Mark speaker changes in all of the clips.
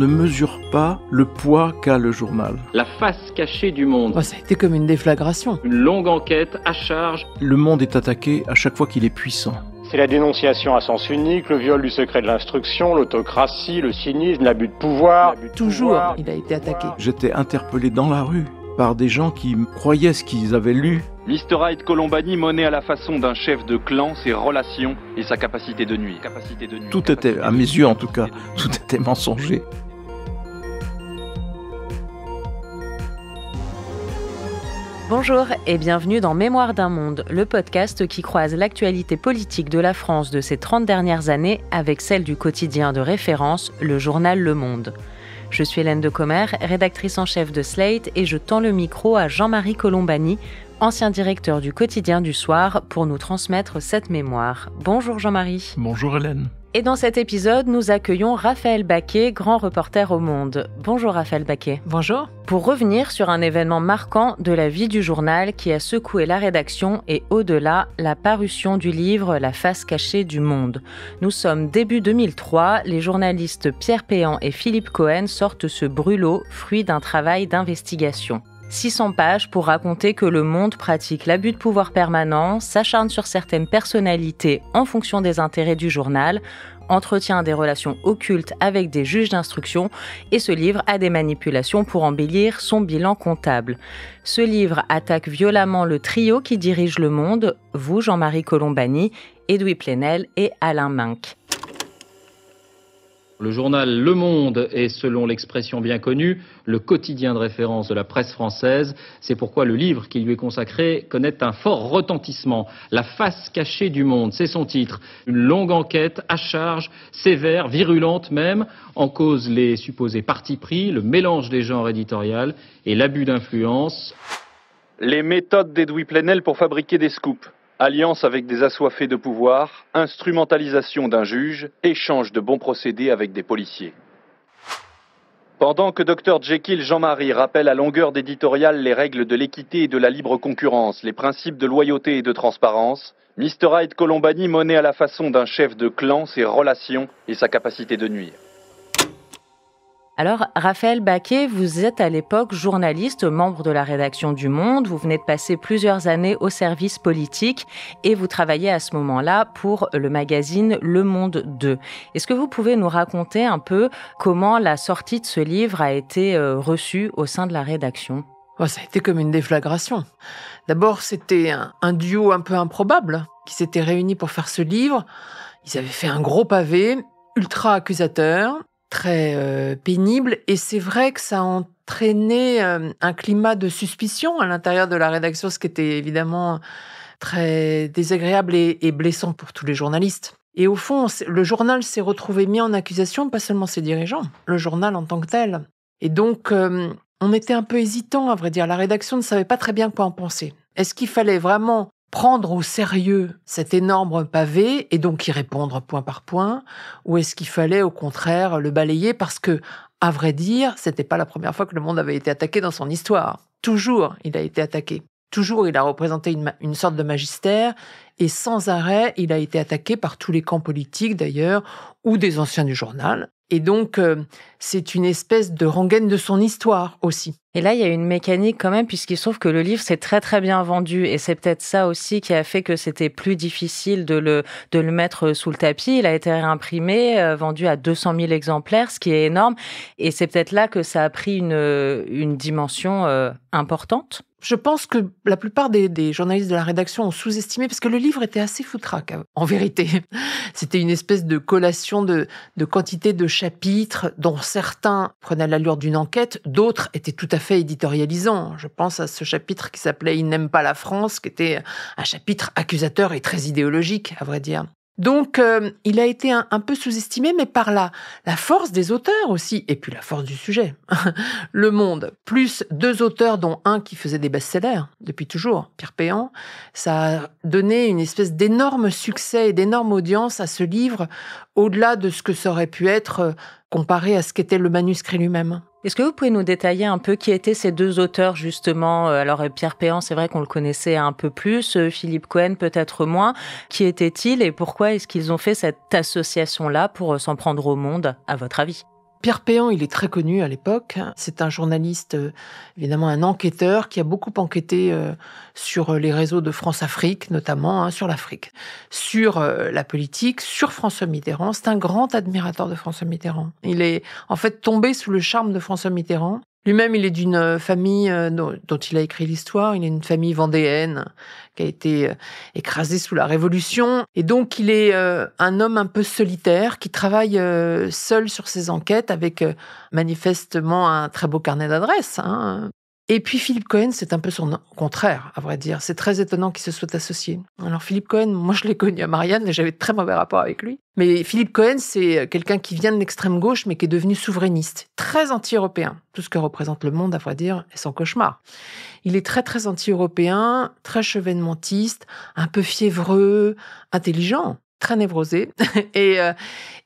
Speaker 1: ne mesure pas le poids qu'a le journal.
Speaker 2: La face cachée du monde.
Speaker 3: Ça a été comme une déflagration.
Speaker 2: Une longue enquête à charge.
Speaker 1: Le monde est attaqué à chaque fois qu'il est puissant.
Speaker 4: C'est la dénonciation à sens unique, le viol du secret de l'instruction, l'autocratie, le cynisme, l'abus de pouvoir.
Speaker 3: Toujours, il a été attaqué.
Speaker 1: J'étais interpellé dans la rue par des gens qui croyaient ce qu'ils avaient lu.
Speaker 5: Mr. Hyde Colombani menait à la façon d'un chef de clan ses relations et sa capacité de nuire.
Speaker 1: Tout était, à mes yeux en tout cas, tout était mensonger.
Speaker 6: Bonjour et bienvenue dans Mémoire d'un monde, le podcast qui croise l'actualité politique de la France de ces 30 dernières années avec celle du quotidien de référence, le journal Le Monde. Je suis Hélène de Commer, rédactrice en chef de Slate, et je tends le micro à Jean-Marie Colombani, ancien directeur du quotidien du soir, pour nous transmettre cette mémoire. Bonjour Jean-Marie.
Speaker 1: Bonjour Hélène.
Speaker 6: Et dans cet épisode, nous accueillons Raphaël Baquet, grand reporter au Monde. Bonjour Raphaël Baquet.
Speaker 3: Bonjour.
Speaker 6: Pour revenir sur un événement marquant de la vie du journal qui a secoué la rédaction et au-delà, la parution du livre La face cachée du monde. Nous sommes début 2003, les journalistes Pierre Péan et Philippe Cohen sortent ce brûlot, fruit d'un travail d'investigation. 600 pages pour raconter que le monde pratique l'abus de pouvoir permanent, s'acharne sur certaines personnalités en fonction des intérêts du journal, entretient des relations occultes avec des juges d'instruction et se livre à des manipulations pour embellir son bilan comptable. Ce livre attaque violemment le trio qui dirige le monde, vous Jean-Marie Colombani, Edoui Plenel et Alain Minck.
Speaker 2: Le journal Le Monde est, selon l'expression bien connue, le quotidien de référence de la presse française. C'est pourquoi le livre qui lui est consacré connaît un fort retentissement. La face cachée du monde, c'est son titre. Une longue enquête à charge, sévère, virulente même, en cause les supposés partis pris, le mélange des genres éditoriaux et l'abus d'influence.
Speaker 5: Les méthodes d'Edoui Plenel pour fabriquer des scoops. Alliance avec des assoiffés de pouvoir, instrumentalisation d'un juge, échange de bons procédés avec des policiers. Pendant que Dr Jekyll Jean-Marie rappelle à longueur d'éditorial les règles de l'équité et de la libre concurrence, les principes de loyauté et de transparence, Mr. Hyde Colombani menait à la façon d'un chef de clan ses relations et sa capacité de nuire.
Speaker 6: Alors, Raphaël Baquet, vous êtes à l'époque journaliste, membre de la rédaction du Monde. Vous venez de passer plusieurs années au service politique et vous travaillez à ce moment-là pour le magazine Le Monde 2. Est-ce que vous pouvez nous raconter un peu comment la sortie de ce livre a été reçue au sein de la rédaction ?
Speaker 3: Ça a été comme une déflagration. D'abord, c'était un duo un peu improbable qui s'était réuni pour faire ce livre. Ils avaient fait un gros pavé, ultra accusateur, très pénible, et c'est vrai que ça a entraîné un climat de suspicion à l'intérieur de la rédaction, ce qui était évidemment très désagréable et blessant pour tous les journalistes. Et au fond, le journal s'est retrouvé mis en accusation, pas seulement ses dirigeants, le journal en tant que tel. Et donc, on était un peu hésitant, à vrai dire. La rédaction ne savait pas très bien quoi en penser. Est-ce qu'il fallait vraiment prendre au sérieux cet énorme pavé et donc y répondre point par point, ou est-ce qu'il fallait au contraire le balayer parce que, à vrai dire, c'était pas la première fois que le monde avait été attaqué dans son histoire. Toujours, il a été attaqué. Toujours, il a représenté une sorte de magistère et sans arrêt, il a été attaqué par tous les camps politiques d'ailleurs, ou des anciens du journal. Et donc, c'est une espèce de rengaine de son histoire aussi.
Speaker 6: Et là, il y a une mécanique quand même, puisqu'il se trouve que le livre s'est très très bien vendu. Et c'est peut-être ça aussi qui a fait que c'était plus difficile de le mettre sous le tapis. Il a été réimprimé, vendu à 200 000 exemplaires, ce qui est énorme. Et c'est peut-être là que ça a pris une dimension importante.
Speaker 3: Je pense que la plupart des journalistes de la rédaction ont sous-estimé, parce que le livre était assez foutraque, en vérité. C'était une espèce de collation de quantité de chapitres, dont certains prenaient l'allure d'une enquête, d'autres étaient tout à fait éditorialisants. Je pense à ce chapitre qui s'appelait « Il n'aime pas la France », qui était un chapitre accusateur et très idéologique, à vrai dire. Donc, il a été un peu sous-estimé, mais par la force des auteurs aussi, et puis la force du sujet. Le Monde, plus 2 auteurs, dont un qui faisait des best-sellers depuis toujours, Pierre Péan, ça a donné une espèce d'énorme succès et d'énorme audience à ce livre, au-delà de ce que ça aurait pu être comparé à ce qu'était le manuscrit lui-même.
Speaker 6: Est-ce que vous pouvez nous détailler un peu qui étaient ces 2 auteurs, justement? Alors, Pierre Péan, c'est vrai qu'on le connaissait un peu plus, Philippe Cohen peut-être moins. Qui étaient-ils et pourquoi est-ce qu'ils ont fait cette association-là pour s'en prendre au Monde, à votre avis?
Speaker 3: Pierre Péan, il est très connu à l'époque. C'est un journaliste, évidemment un enquêteur, qui a beaucoup enquêté sur les réseaux de France-Afrique, notamment, sur l'Afrique, sur la politique, sur François Mitterrand. C'est un grand admirateur de François Mitterrand. Il est en fait tombé sous le charme de François Mitterrand. Lui-même, il est d'une famille dont il a écrit l'histoire. Il est une famille vendéenne qui a été écrasée sous la Révolution. Et donc, il est un homme un peu solitaire qui travaille seul sur ses enquêtes avec manifestement un très beau carnet d'adresses. Et puis Philippe Cohen, c'est un peu son contraire, à vrai dire. C'est très étonnant qu'ils se soient associés. Alors Philippe Cohen, moi je l'ai connu à Marianne et j'avais de très mauvais rapports avec lui. Mais Philippe Cohen, c'est quelqu'un qui vient de l'extrême gauche mais qui est devenu souverainiste, très anti-européen. Tout ce que représente le monde, à vrai dire, est son cauchemar. Il est très très anti-européen, très chevènementiste, un peu fiévreux, intelligent, très névrosé. Et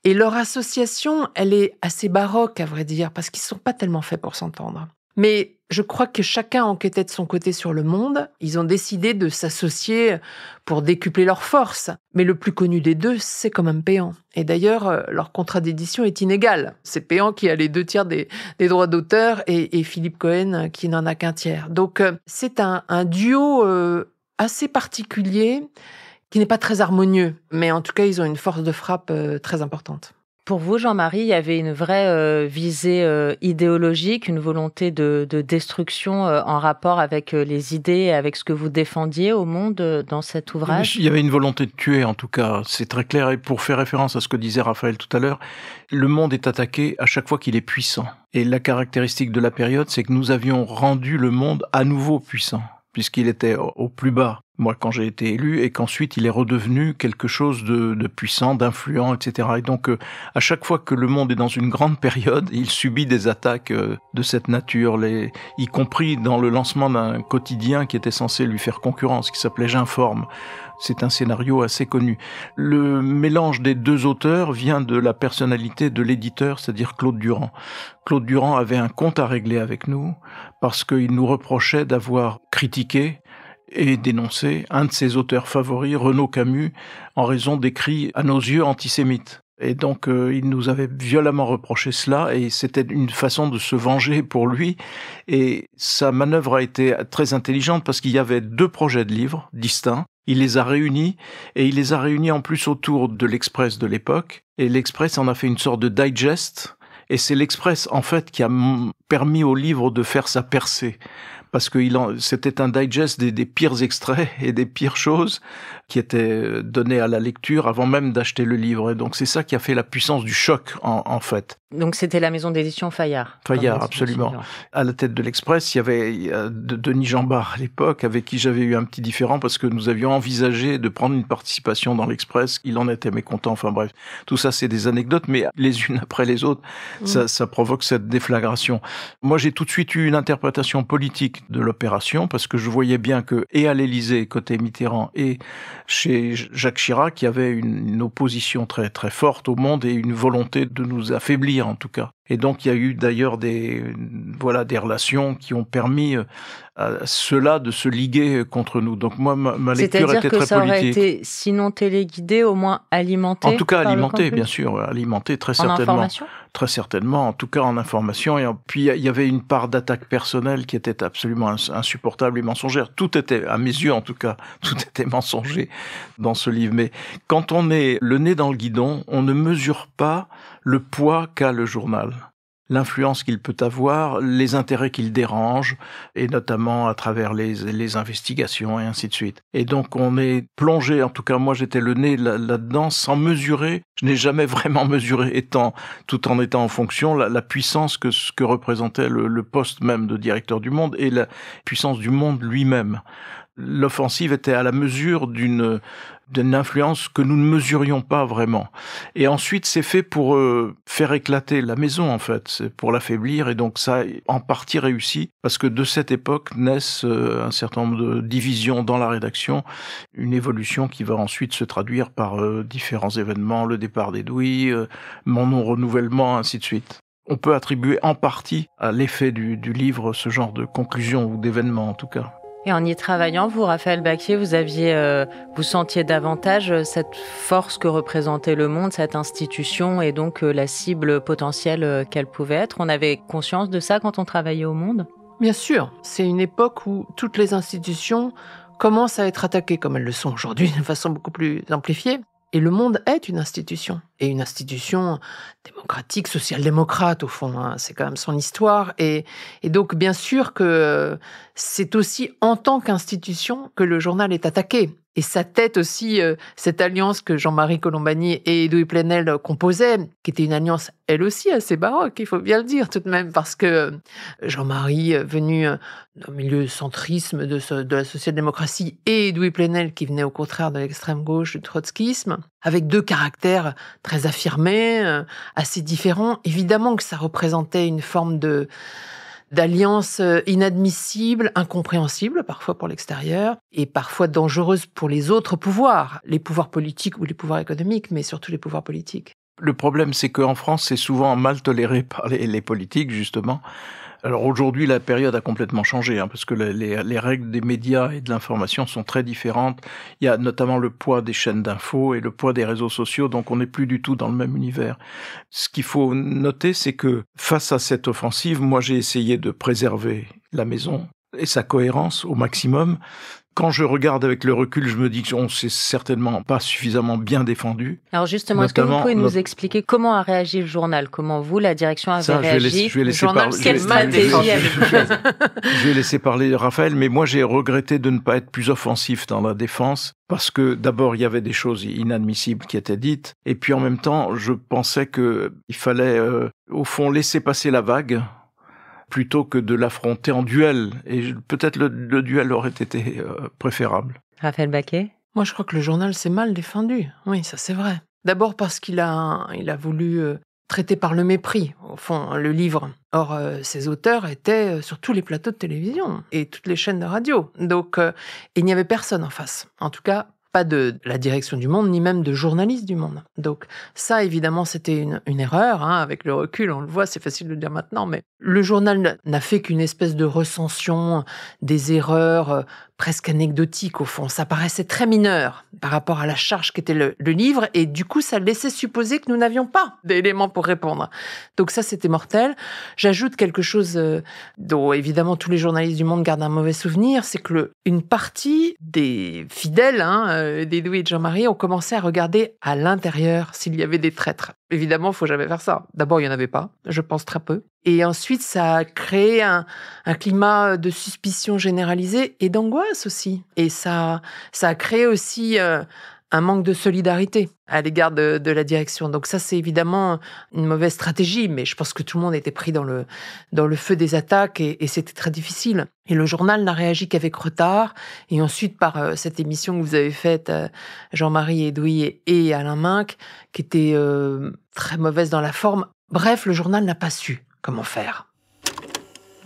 Speaker 3: leur association, elle est assez baroque, à vrai dire, parce qu'ils ne sont pas tellement faits pour s'entendre. Mais je crois que chacun enquêtait de son côté sur le monde. Ils ont décidé de s'associer pour décupler leurs forces. Mais le plus connu des deux, c'est quand même Péan. Et d'ailleurs, leur contrat d'édition est inégal. C'est Péan qui a les 2/3 des droits d'auteur et Philippe Cohen qui n'en a qu'un tiers. Donc c'est un duo assez particulier qui n'est pas très harmonieux. Mais en tout cas, ils ont une force de frappe très importante.
Speaker 6: Pour vous, Jean-Marie, il y avait une vraie visée idéologique, une volonté de destruction en rapport avec les idées et avec ce que vous défendiez au monde dans cet ouvrage?
Speaker 1: Il y avait une volonté de tuer, en tout cas, c'est très clair. Et pour faire référence à ce que disait Raphaël tout à l'heure, le monde est attaqué à chaque fois qu'il est puissant. Et la caractéristique de la période, c'est que nous avions rendu le monde à nouveau puissant, puisqu'il était au plus bas, moi, quand j'ai été élu, et qu'ensuite il est redevenu quelque chose de puissant, d'influent, etc. Et donc, à chaque fois que le monde est dans une grande période, il subit des attaques de cette nature, y compris dans le lancement d'un quotidien qui était censé lui faire concurrence, qui s'appelait J'informe. C'est un scénario assez connu. Le mélange des deux auteurs vient de la personnalité de l'éditeur, c'est-à-dire Claude Durand. Claude Durand avait un compte à régler avec nous parce qu'il nous reprochait d'avoir critiqué et dénoncé un de ses auteurs favoris, Renaud Camus, en raison d'écrits à nos yeux antisémites. Et donc, il nous avait violemment reproché cela, et c'était une façon de se venger pour lui. Et sa manœuvre a été très intelligente parce qu'il y avait 2 projets de livres distincts. Il les a réunis, et il les a réunis en plus autour de l'Express de l'époque. Et l'Express en a fait une sorte de digest, et c'est l'Express, en fait, qui a permis au livre de faire sa percée. Parce que c'était un digest des pires extraits et des pires choses qui étaient données à la lecture avant même d'acheter le livre. Et donc c'est ça qui a fait la puissance du choc, en fait.
Speaker 6: Donc c'était la maison d'édition Fayard.
Speaker 1: Fayard, absolument. À la tête de l'Express, il y avait Denis Jambard à l'époque, avec qui j'avais eu un petit différend parce que nous avions envisagé de prendre une participation dans l'Express. Il en était mécontent. Enfin bref, tout ça c'est des anecdotes, mais les unes après les autres, ça provoque cette déflagration. Moi j'ai tout de suite eu une interprétation politique de l'opération parce que je voyais bien que, et à l'Élysée, côté Mitterrand, et chez Jacques Chirac, il y avait une opposition très, très forte au monde et une volonté de nous affaiblir, en tout cas. Et donc, il y a eu d'ailleurs des relations qui ont permis à ceux-là de se liguer contre nous. Donc moi, ma lecture était très politique.
Speaker 6: C'est-à-dire que ça aurait été, sinon téléguidé, au moins alimenté?
Speaker 1: En tout cas, alimenté, bien sûr. Alimenté, très certainement.
Speaker 6: En information?
Speaker 1: Très certainement, en tout cas en information. Et puis, il y avait une part d'attaque personnelle qui était absolument insupportable et mensongère. Tout était, à mes yeux en tout cas, tout était mensonger dans ce livre. Mais quand on est le nez dans le guidon, on ne mesure pas le poids qu'a le journal. L'influence qu'il peut avoir, les intérêts qu'il dérange, et notamment à travers les investigations et ainsi de suite. Et donc on est plongé, en tout cas moi j'étais le nez là-dedans, sans mesurer, je n'ai jamais vraiment mesuré, tout en étant en fonction, la puissance que représentait le poste même de directeur du Monde, et la puissance du Monde lui-même. L'offensive était à la mesure d'une influence que nous ne mesurions pas vraiment. Et ensuite, c'est fait pour faire éclater la maison, en fait. C'est pour l'affaiblir, et donc ça a en partie réussi, parce que de cette époque naissent un certain nombre de divisions dans la rédaction, une évolution qui va ensuite se traduire par différents événements, le départ d'Edoui, mon non-renouvellement, ainsi de suite. On peut attribuer en partie à l'effet du livre ce genre de conclusion ou d'événement, en tout cas.
Speaker 6: Et en y travaillant, vous, Raphaël Baquier, vous sentiez davantage cette force que représentait Le Monde, cette institution, et donc la cible potentielle qu'elle pouvait être. On avait conscience de ça quand on travaillait au Monde ?
Speaker 3: Bien sûr, c'est une époque où toutes les institutions commencent à être attaquées, comme elles le sont aujourd'hui, de façon beaucoup plus amplifiée. Et Le Monde est une institution, et une institution démocratique, social-démocrate au fond, hein. C'est quand même son histoire. Et donc bien sûr que c'est aussi en tant qu'institution que le journal est attaqué. Et sa tête aussi, cette alliance que Jean-Marie Colombani et Edoui Plenel composaient, qui était une alliance elle aussi assez baroque, il faut bien le dire tout de même, parce que Jean-Marie, venu d'un milieu centrisme de la social-démocratie, et Edoui Plenel, qui venait au contraire de l'extrême gauche, du trotskisme, avec deux caractères très affirmés, assez différents, évidemment que ça représentait une forme d'alliance inadmissible, incompréhensible parfois pour l'extérieur, et parfois dangereuse pour les autres pouvoirs, les pouvoirs politiques ou les pouvoirs économiques, mais surtout les pouvoirs politiques.
Speaker 1: Le problème, c'est qu'en France, c'est souvent mal toléré par les politiques, justement. Alors aujourd'hui, la période a complètement changé, hein, parce que les règles des médias et de l'information sont très différentes. Il y a notamment le poids des chaînes d'infos et le poids des réseaux sociaux, donc on n'est plus du tout dans le même univers. Ce qu'il faut noter, c'est que face à cette offensive, moi j'ai essayé de préserver la maison et sa cohérence au maximum. Quand je regarde avec le recul, je me dis qu'on s'est certainement pas suffisamment bien défendu.
Speaker 6: Alors justement, est-ce que vous pouvez nous expliquer comment a réagi le journal ? Comment vous, la direction, avez réagi ?
Speaker 1: Je vais laisser Je vais laisser parler Raphaël, mais moi j'ai regretté de ne pas être plus offensif dans la défense, parce que d'abord il y avait des choses inadmissibles qui étaient dites, et puis en même temps je pensais qu'il fallait au fond laisser passer la vague, plutôt que de l'affronter en duel. Et peut-être le duel aurait été préférable.
Speaker 6: Raphaël Baquier ?
Speaker 3: Moi, je crois que le journal s'est mal défendu. Oui, ça c'est vrai. D'abord parce qu'il a voulu traiter par le mépris, au fond, le livre. Or, ses auteurs étaient sur tous les plateaux de télévision et toutes les chaînes de radio. Donc, il n'y avait personne en face. En tout cas, pas de la direction du Monde, ni même de journalistes du Monde. Donc ça, évidemment, c'était une erreur. Hein, avec le recul, on le voit, c'est facile de le dire maintenant, mais le journal n'a fait qu'une espèce de recension des erreurs presque anecdotiques, au fond. Ça paraissait très mineur par rapport à la charge qu'était le livre, et du coup, ça laissait supposer que nous n'avions pas d'éléments pour répondre. Donc ça, c'était mortel. J'ajoute quelque chose dont, évidemment, tous les journalistes du Monde gardent un mauvais souvenir, c'est que une partie des fidèles, d'Edoui et de Jean-Marie, ont commencé à regarder à l'intérieur s'il y avait des traîtres. Évidemment, il faut jamais faire ça. D'abord, il n'y en avait pas, je pense très peu. Et ensuite, ça a créé un climat de suspicion généralisée et d'angoisse aussi. Et ça a créé aussi un manque de solidarité à l'égard de la direction. Donc ça, c'est évidemment une mauvaise stratégie, mais je pense que tout le monde était pris dans le feu des attaques et c'était très difficile. Et le journal n'a réagi qu'avec retard. Et ensuite, par cette émission que vous avez faite, Jean-Marie Edoui et Alain Minc, qui était très mauvaise dans la forme. Bref, le journal n'a pas su comment faire.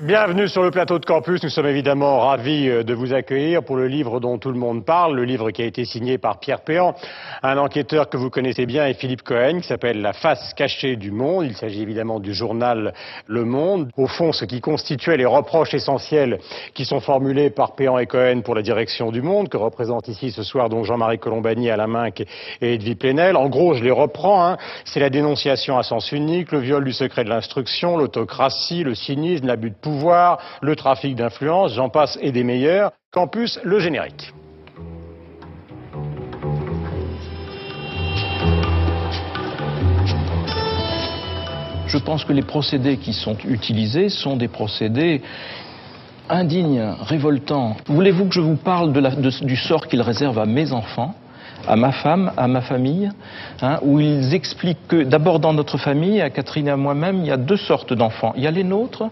Speaker 4: Bienvenue sur le plateau de Campus. Nous sommes évidemment ravis de vous accueillir pour le livre dont tout le monde parle, le livre qui a été signé par Pierre Péan, un enquêteur que vous connaissez bien, et Philippe Cohen, qui s'appelle La face cachée du Monde. Il s'agit évidemment du journal Le Monde. Au fond, ce qui constituait les reproches essentiels qui sont formulés par Péan et Cohen pour la direction du Monde, que représentent ici ce soir donc Jean-Marie Colombani, Alain Minc et Edoui Plenel. En gros, je les reprends. C'est la dénonciation à sens unique, le viol du secret de l'instruction, l'autocratie, le cynisme, l'abus de pouvoir, le trafic d'influence, j'en passe et des meilleurs. Campus, le générique.
Speaker 1: Je pense que les procédés qui sont utilisés sont des procédés indignes, révoltants. Voulez-vous que je vous parle du sort qu'ils réservent à mes enfants, à ma femme, à ma famille, où ils expliquent que, d'abord dans notre famille, à Catherine et à moi-même, il y a deux sortes d'enfants. Il y a les nôtres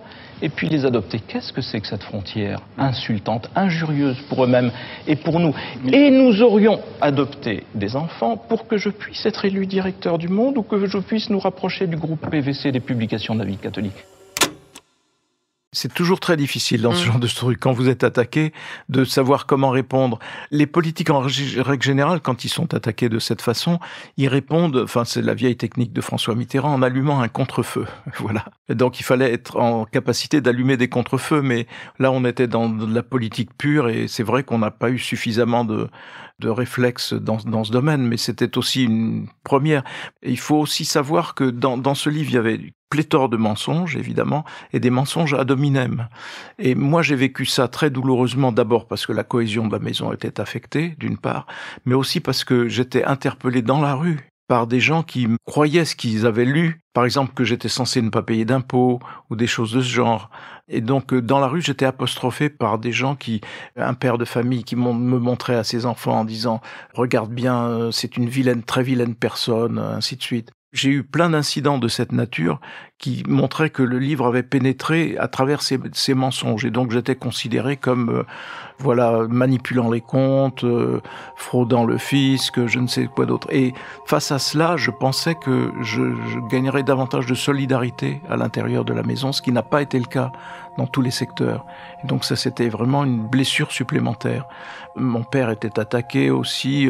Speaker 1: et puis les adoptés. Qu'est-ce que c'est que cette frontière insultante, injurieuse pour eux-mêmes et pour nous? Et nous aurions adopté des enfants pour que je puisse être élu directeur du Monde ou que je puisse nous rapprocher du groupe PVC des publications de la vie catholique. C'est toujours très difficile dans ce genre de truc, quand vous êtes attaqué, de savoir comment répondre. Les politiques, en règle générale, quand ils sont attaqués de cette façon, ils répondent, enfin c'est la vieille technique de François Mitterrand, en allumant un contre-feu. Voilà. Et donc il fallait être en capacité d'allumer des contre-feux, mais là on était dans de la politique pure, et c'est vrai qu'on n'a pas eu suffisamment de réflexes dans ce domaine, mais c'était aussi une première. Et il faut aussi savoir que dans ce livre, il y avait pléthore de mensonges, évidemment, et des mensonges ad hominem. Et moi, j'ai vécu ça très douloureusement, d'abord parce que la cohésion de la maison était affectée, d'une part, mais aussi parce que j'étais interpellé dans la rue par des gens qui croyaient ce qu'ils avaient lu, par exemple que j'étais censé ne pas payer d'impôts, ou des choses de ce genre. Et donc, dans la rue, j'étais apostrophé par des gens un père de famille qui me montrait à ses enfants en disant « Regarde bien, c'est une très vilaine personne », ainsi de suite. J'ai eu plein d'incidents de cette nature qui montraient que le livre avait pénétré à travers ces mensonges. Et donc j'étais considéré comme manipulant les comptes, fraudant le fisc, je ne sais quoi d'autre. Et face à cela, je pensais que je gagnerais davantage de solidarité à l'intérieur de la maison, ce qui n'a pas été le cas dans tous les secteurs. Et donc ça, c'était vraiment une blessure supplémentaire. Mon père était attaqué aussi.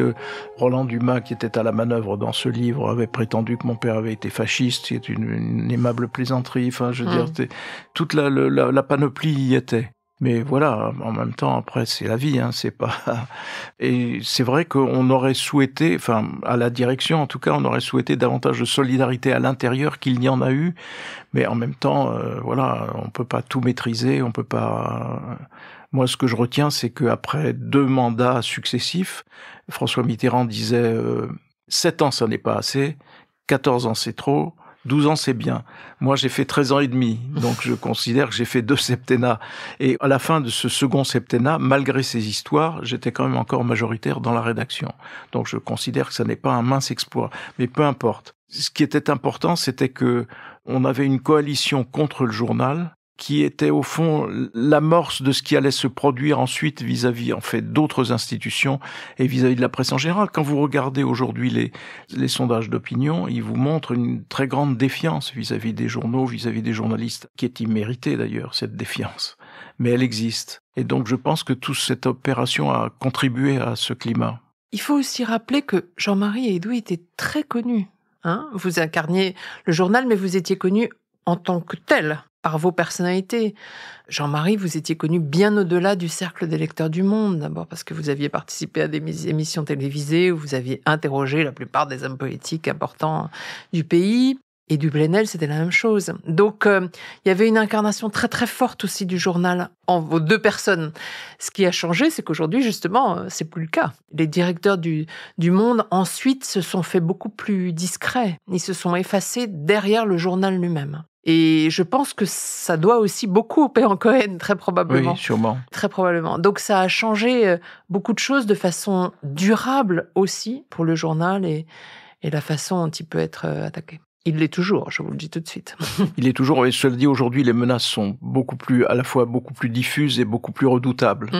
Speaker 1: Roland Dumas, qui était à la manœuvre dans ce livre, avait prétendu que mon père avait été fasciste. C'est une aimable plaisanterie. Enfin, je veux dire, toute la panoplie y était. Mais voilà, en même temps, après, c'est la vie, hein, c'est pas... Et c'est vrai qu'on aurait souhaité, enfin, à la direction, en tout cas, on aurait souhaité davantage de solidarité à l'intérieur qu'il n'y en a eu. Mais en même temps, on peut pas tout maîtriser, on peut pas... Moi, ce que je retiens, c'est qu'après 2 mandats successifs, François Mitterrand disait 7 ans, ça n'est pas assez, 14 ans, c'est trop, 12 ans, c'est bien. Moi, j'ai fait 13 ans et demi, donc je considère que j'ai fait 2 septennats. Et à la fin de ce second septennat, malgré ces histoires, j'étais quand même encore majoritaire dans la rédaction. Donc je considère que ça n'est pas un mince exploit. Mais peu importe. Ce qui était important, c'était que on avait une coalition contre le journal, qui était au fond l'amorce de ce qui allait se produire ensuite vis-à-vis en fait d'autres institutions et vis-à-vis de la presse en général. Quand vous regardez aujourd'hui les sondages d'opinion, ils vous montrent une très grande défiance vis-à-vis des journaux, vis-à-vis des journalistes, qui est imméritée d'ailleurs, cette défiance. Mais elle existe. Et donc je pense que toute cette opération a contribué à ce climat.
Speaker 3: Il faut aussi rappeler que Jean-Marie et Edoui étaient très connus. Vous incarniez le journal, mais vous étiez connus en tant que tel, par vos personnalités. Jean-Marie, vous étiez connu bien au-delà du cercle des lecteurs du Monde, d'abord parce que vous aviez participé à des émissions télévisées où vous aviez interrogé la plupart des hommes politiques importants du pays. Et du Plenel, c'était la même chose. Donc, il y avait une incarnation très très forte aussi du journal en vos 2 personnes. Ce qui a changé, c'est qu'aujourd'hui, justement, c'est plus le cas. Les directeurs du Monde, ensuite, se sont fait beaucoup plus discrets. Ils se sont effacés derrière le journal lui-même. Et je pense que ça doit aussi beaucoup au père Cohen, très probablement.
Speaker 1: Oui, sûrement.
Speaker 3: Très probablement. Donc ça a changé beaucoup de choses de façon durable aussi pour le journal et la façon dont il peut être attaqué. Il l'est toujours, je vous le dis tout de suite.
Speaker 1: Il est toujours, et cela dit, aujourd'hui, les menaces sont à la fois beaucoup plus diffuses et beaucoup plus redoutables.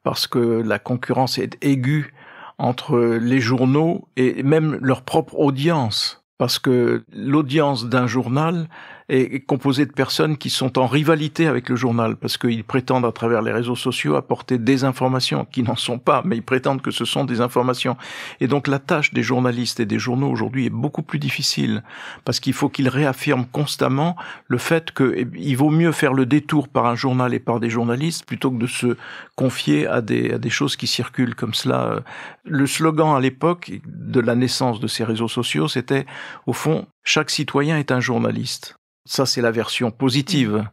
Speaker 1: Parce que la concurrence est aiguë entre les journaux et même leur propre audience. Parce que l'audience d'un journal est composée de personnes qui sont en rivalité avec le journal, parce qu'ils prétendent à travers les réseaux sociaux apporter des informations qui n'en sont pas, mais ils prétendent que ce sont des informations. Et donc la tâche des journalistes et des journaux aujourd'hui est beaucoup plus difficile, parce qu'il faut qu'ils réaffirment constamment le fait qu'il vaut mieux faire le détour par un journal et par des journalistes plutôt que de se confier à des choses qui circulent comme cela. Le slogan à l'époque de la naissance de ces réseaux sociaux, c'était au fond, chaque citoyen est un journaliste. Ça, c'est la version positive.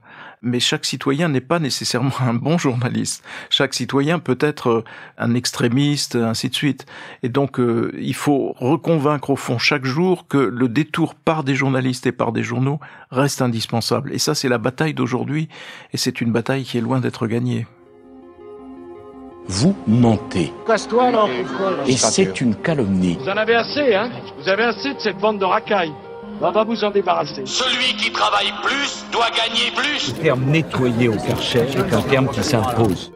Speaker 1: Mais chaque citoyen n'est pas nécessairement un bon journaliste. Chaque citoyen peut être un extrémiste, ainsi de suite. Et donc, il faut reconvaincre au fond chaque jour que le détour par des journalistes et par des journaux reste indispensable. Et ça, c'est la bataille d'aujourd'hui. Et c'est une bataille qui est loin d'être gagnée.
Speaker 7: Vous mentez.
Speaker 8: Casse-toi, non.
Speaker 7: Et c'est une calomnie.
Speaker 8: Vous en avez assez, hein? Vous avez assez de cette bande de racailles. On va vous en débarrasser.
Speaker 9: Celui qui travaille plus doit gagner plus.
Speaker 10: Le terme nettoyer au Karcher est un terme qui s'impose.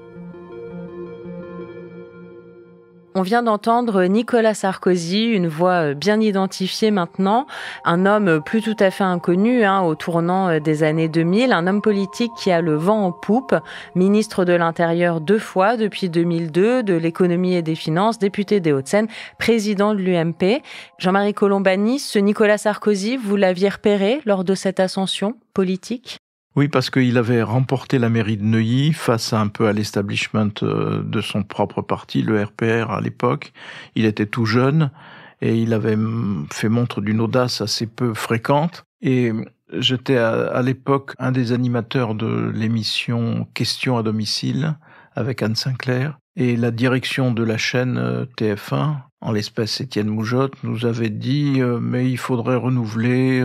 Speaker 6: On vient d'entendre Nicolas Sarkozy, une voix bien identifiée maintenant, un homme plus tout à fait inconnu au tournant des années 2000, un homme politique qui a le vent en poupe, ministre de l'Intérieur 2 fois depuis 2002, de l'économie et des finances, député des Hauts-de-Seine, président de l'UMP. Jean-Marie Colombani, ce Nicolas Sarkozy, vous l'aviez repéré lors de cette ascension politique ?
Speaker 1: Oui, parce qu'il avait remporté la mairie de Neuilly face un peu à l'establishment de son propre parti, le RPR à l'époque. Il était tout jeune et il avait fait montre d'une audace assez peu fréquente. Et j'étais à l'époque un des animateurs de l'émission Questions à domicile avec Anne Sinclair. Et la direction de la chaîne TF1, en l'espèce Étienne Moujotte, nous avait dit « mais il faudrait renouveler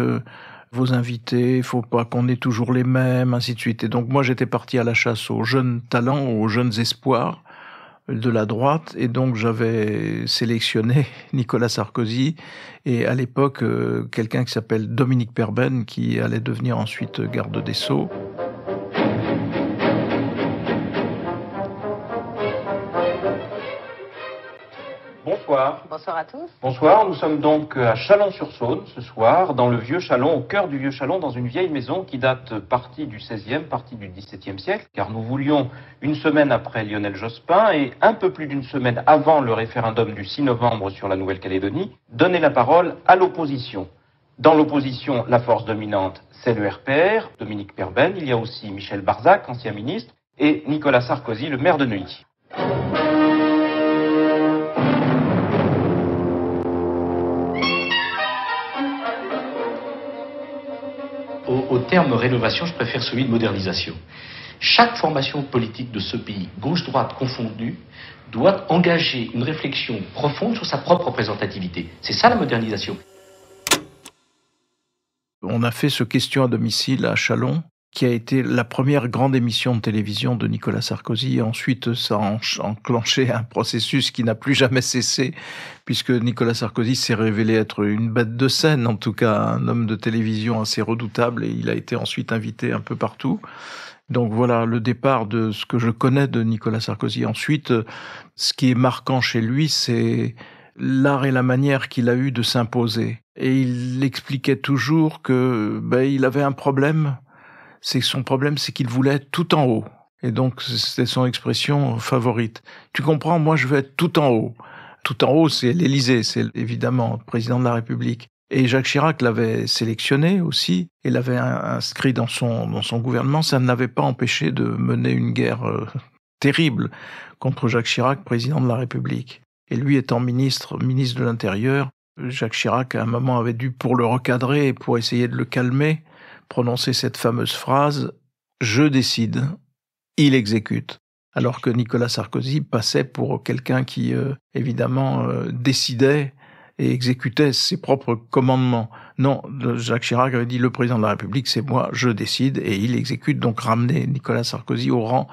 Speaker 1: vos invités, il faut pas qu'on ait toujours les mêmes, ainsi de suite. » Et donc moi j'étais parti à la chasse aux jeunes talents, aux jeunes espoirs de la droite, et donc j'avais sélectionné Nicolas Sarkozy, et à l'époque quelqu'un qui s'appelle Dominique Perben, qui allait devenir ensuite garde des Sceaux.
Speaker 10: Bonsoir.
Speaker 11: Bonsoir à tous.
Speaker 10: Bonsoir, nous sommes donc à Chalon-sur-Saône ce soir, dans le vieux Chalon, au cœur du vieux Chalon, dans une vieille maison qui date partie du XVIe, partie du XVIIe siècle, car nous voulions, une semaine après Lionel Jospin et un peu plus d'une semaine avant le référendum du 6 novembre sur la Nouvelle-Calédonie, donner la parole à l'opposition. Dans l'opposition, la force dominante, c'est le RPR, Dominique Perben, il y a aussi Michel Barzac, ancien ministre, et Nicolas Sarkozy, le maire de Neuilly.
Speaker 12: Au terme rénovation, je préfère celui de modernisation. Chaque formation politique de ce pays, gauche-droite confondue, doit engager une réflexion profonde sur sa propre représentativité. C'est ça la modernisation.
Speaker 1: On a fait ce Question à domicile à Chalon, qui a été la première grande émission de télévision de Nicolas Sarkozy. Et ensuite, ça a enclenché un processus qui n'a plus jamais cessé, puisque Nicolas Sarkozy s'est révélé être une bête de scène, en tout cas un homme de télévision assez redoutable, et il a été ensuite invité un peu partout. Donc voilà le départ de ce que je connais de Nicolas Sarkozy. Ensuite, ce qui est marquant chez lui, c'est l'art et la manière qu'il a eu de s'imposer. Et il expliquait toujours que il avait un problème. Son problème, c'est qu'il voulait être tout en haut. Et donc, c'était son expression favorite. Tu comprends, moi, je veux être tout en haut. Tout en haut, c'est l'Élysée, c'est évidemment le président de la République. Et Jacques Chirac l'avait sélectionné aussi, et l'avait inscrit dans son gouvernement. Ça ne l'avait pas empêché de mener une guerre terrible contre Jacques Chirac, président de la République. Et lui étant ministre de l'Intérieur, Jacques Chirac, à un moment, avait dû, pour le recadrer et pour essayer de le calmer, prononcer cette fameuse phrase « Je décide, il exécute ». Alors que Nicolas Sarkozy passait pour quelqu'un qui, évidemment, décidait et exécutait ses propres commandements. Non, Jacques Chirac avait dit « Le président de la République, c'est moi, je décide et il exécute », donc ramener Nicolas Sarkozy au rang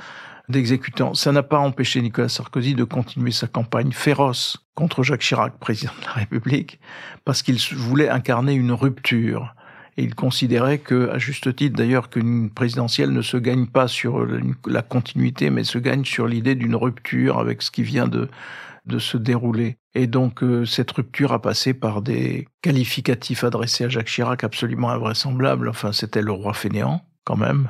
Speaker 1: d'exécutant. Ça n'a pas empêché Nicolas Sarkozy de continuer sa campagne féroce contre Jacques Chirac, président de la République, parce qu'il voulait incarner une rupture. Et il considérait que, à juste titre d'ailleurs, qu'une présidentielle ne se gagne pas sur la continuité, mais se gagne sur l'idée d'une rupture avec ce qui vient de se dérouler. Et donc, cette rupture a passé par des qualificatifs adressés à Jacques Chirac absolument invraisemblables. Enfin, c'était le roi fainéant, quand même.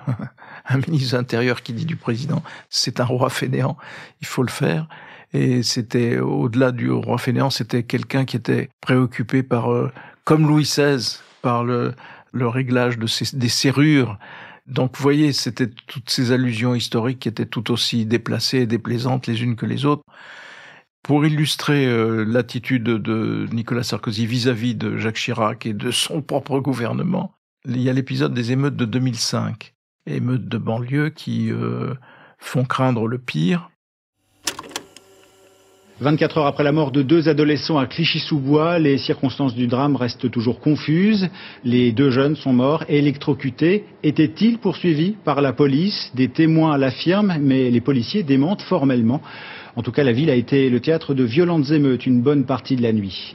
Speaker 1: Un ministre de l'Intérieur qui dit du président, c'est un roi fainéant, il faut le faire. Et c'était, au-delà du roi fainéant, c'était quelqu'un qui était préoccupé par, comme Louis XVI, par le réglage des serrures. Donc, vous voyez, c'était toutes ces allusions historiques qui étaient tout aussi déplacées et déplaisantes les unes que les autres. Pour illustrer l'attitude de Nicolas Sarkozy vis-à-vis de Jacques Chirac et de son propre gouvernement, il y a l'épisode des émeutes de 2005. Émeutes de banlieue qui font craindre le pire.
Speaker 13: 24 heures après la mort de 2 adolescents à Clichy-sous-Bois, les circonstances du drame restent toujours confuses. Les 2 jeunes sont morts, électrocutés. Étaient-ils poursuivis par la police? Des témoins l'affirment, mais les policiers démentent formellement. En tout cas, la ville a été le théâtre de violentes émeutes une bonne partie de la nuit.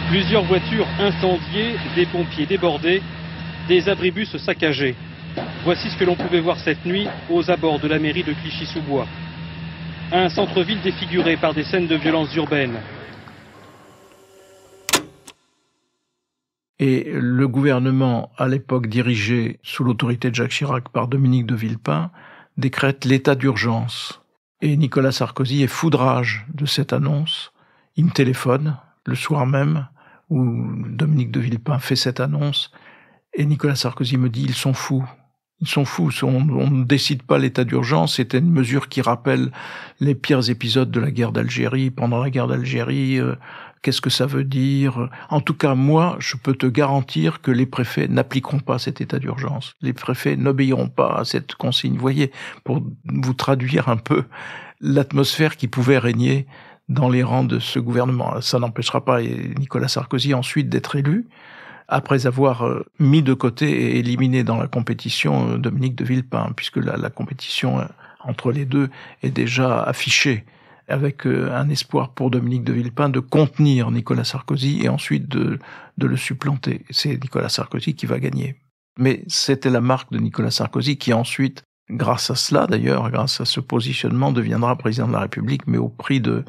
Speaker 14: Plusieurs voitures incendiées, des pompiers débordés, des abribus saccagés. Voici ce que l'on pouvait voir cette nuit aux abords de la mairie de Clichy-sous-Bois. Un centre-ville défiguré par des scènes de violence urbaine.
Speaker 1: Et le gouvernement, à l'époque dirigé sous l'autorité de Jacques Chirac par Dominique de Villepin, décrète l'état d'urgence. Et Nicolas Sarkozy est fou de rage de cette annonce. Il me téléphone le soir même où Dominique de Villepin fait cette annonce. Et Nicolas Sarkozy me dit, ils sont fous. Ils sont fous. On ne décide pas l'état d'urgence. C'était une mesure qui rappelle les pires épisodes de la guerre d'Algérie. Pendant la guerre d'Algérie, qu'est-ce que ça veut dire? En tout cas, moi, je peux te garantir que les préfets n'appliqueront pas cet état d'urgence. Les préfets n'obéiront pas à cette consigne. Vous voyez, pour vous traduire un peu l'atmosphère qui pouvait régner dans les rangs de ce gouvernement. Ça n'empêchera pas Nicolas Sarkozy ensuite d'être élu, après avoir mis de côté et éliminé dans la compétition Dominique de Villepin, puisque la compétition entre les deux est déjà affichée, avec un espoir pour Dominique de Villepin de contenir Nicolas Sarkozy et ensuite de le supplanter. C'est Nicolas Sarkozy qui va gagner. Mais c'était la marque de Nicolas Sarkozy qui ensuite, grâce à cela d'ailleurs, grâce à ce positionnement, deviendra président de la République, mais au prix de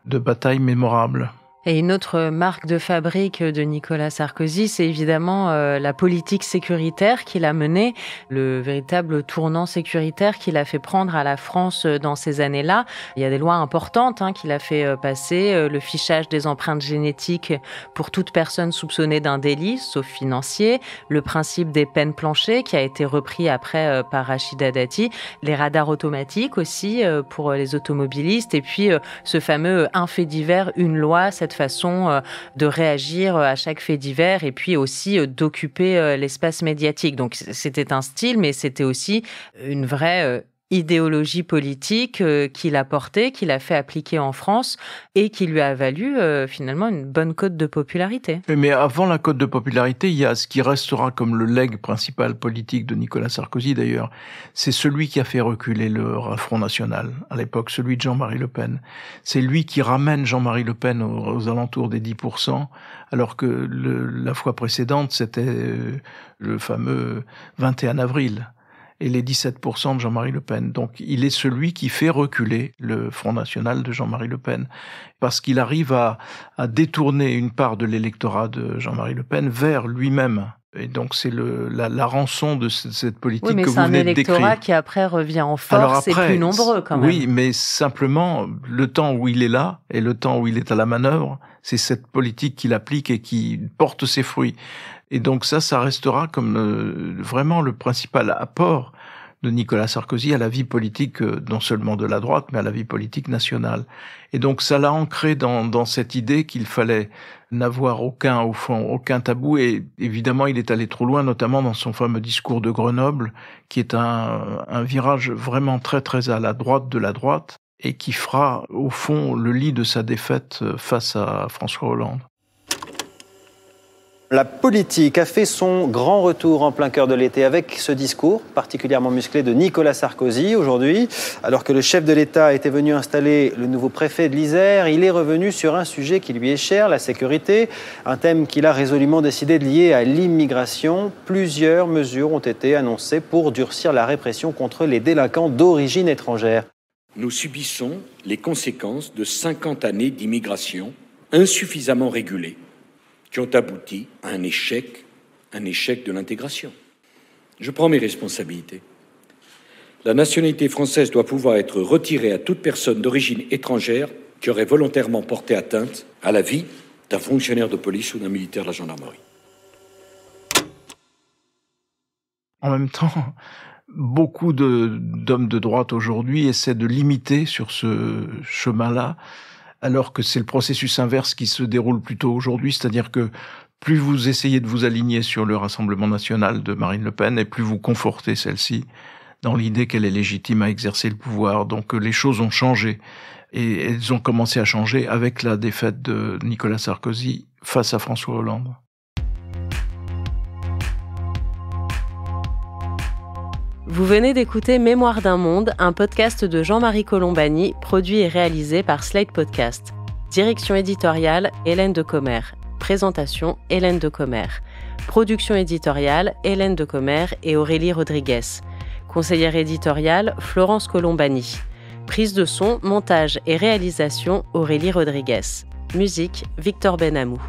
Speaker 1: batailles mémorables.
Speaker 6: Et une autre marque de fabrique de Nicolas Sarkozy, c'est évidemment la politique sécuritaire qu'il a menée, le véritable tournant sécuritaire qu'il a fait prendre à la France dans ces années-là. Il y a des lois importantes qu'il a fait passer, le fichage des empreintes génétiques pour toute personne soupçonnée d'un délit, sauf financier, le principe des peines planchées qui a été repris après par Rachida Dati, les radars automatiques aussi pour les automobilistes, et puis ce fameux un fait divers, une loi, cette façon de réagir à chaque fait divers et puis aussi d'occuper l'espace médiatique. Donc c'était un style, mais c'était aussi une vraie idéologie politique qu'il a portée, qu'il a fait appliquer en France et qui lui a valu finalement une bonne cote de popularité.
Speaker 1: Mais avant la cote de popularité, il y a ce qui restera comme le legs principal politique de Nicolas Sarkozy d'ailleurs. C'est celui qui a fait reculer le Front National à l'époque, celui de Jean-Marie Le Pen. C'est lui qui ramène Jean-Marie Le Pen aux alentours des 10%, alors que la fois précédente, c'était le fameux 21 avril. Et les 17% de Jean-Marie Le Pen. Donc il est celui qui fait reculer le Front National de Jean-Marie Le Pen, parce qu'il arrive à détourner une part de l'électorat de Jean-Marie Le Pen vers lui-même. Et donc c'est la rançon de cette politique que vous venez de décrire.
Speaker 6: Oui, mais c'est un électorat qui après revient en force et plus nombreux quand même.
Speaker 1: Oui, mais simplement, le temps où il est là et le temps où il est à la manœuvre, c'est cette politique qu'il applique et qui porte ses fruits. Et donc ça restera comme vraiment le principal apport de Nicolas Sarkozy à la vie politique, non seulement de la droite, mais à la vie politique nationale. Et donc ça l'a ancré dans cette idée qu'il fallait n'avoir aucun tabou. Et évidemment, il est allé trop loin, notamment dans son fameux discours de Grenoble, qui est un virage vraiment très très à la droite de la droite, et qui fera au fond le lit de sa défaite face à François Hollande.
Speaker 11: La politique a fait son grand retour en plein cœur de l'été avec ce discours particulièrement musclé de Nicolas Sarkozy aujourd'hui. Alors que le chef de l'État était venu installer le nouveau préfet de l'Isère, il est revenu sur un sujet qui lui est cher, la sécurité, un thème qu'il a résolument décidé de lier à l'immigration. Plusieurs mesures ont été annoncées pour durcir la répression contre les délinquants d'origine étrangère.
Speaker 15: Nous subissons les conséquences de 50 années d'immigration insuffisamment régulée, qui ont abouti à un échec de l'intégration. Je prends mes responsabilités. La nationalité française doit pouvoir être retirée à toute personne d'origine étrangère qui aurait volontairement porté atteinte à la vie d'un fonctionnaire de police ou d'un militaire de la gendarmerie.
Speaker 1: En même temps, beaucoup d'hommes de droite aujourd'hui essaient de limiter sur ce chemin-là, alors que c'est le processus inverse qui se déroule plutôt aujourd'hui, c'est-à-dire que plus vous essayez de vous aligner sur le Rassemblement national de Marine Le Pen, et plus vous confortez celle-ci dans l'idée qu'elle est légitime à exercer le pouvoir. Donc les choses ont changé, et elles ont commencé à changer avec la défaite de Nicolas Sarkozy face à François Hollande.
Speaker 6: Vous venez d'écouter Mémoire d'un monde, un podcast de Jean-Marie Colombani, produit et réalisé par Slate Podcast. Direction éditoriale, Hélène Decommer. Présentation, Hélène Decommer. Production éditoriale, Hélène Decommer et Aurélie Rodriguez. Conseillère éditoriale, Florence Colombani. Prise de son, montage et réalisation, Aurélie Rodriguez. Musique, Victor Benamou.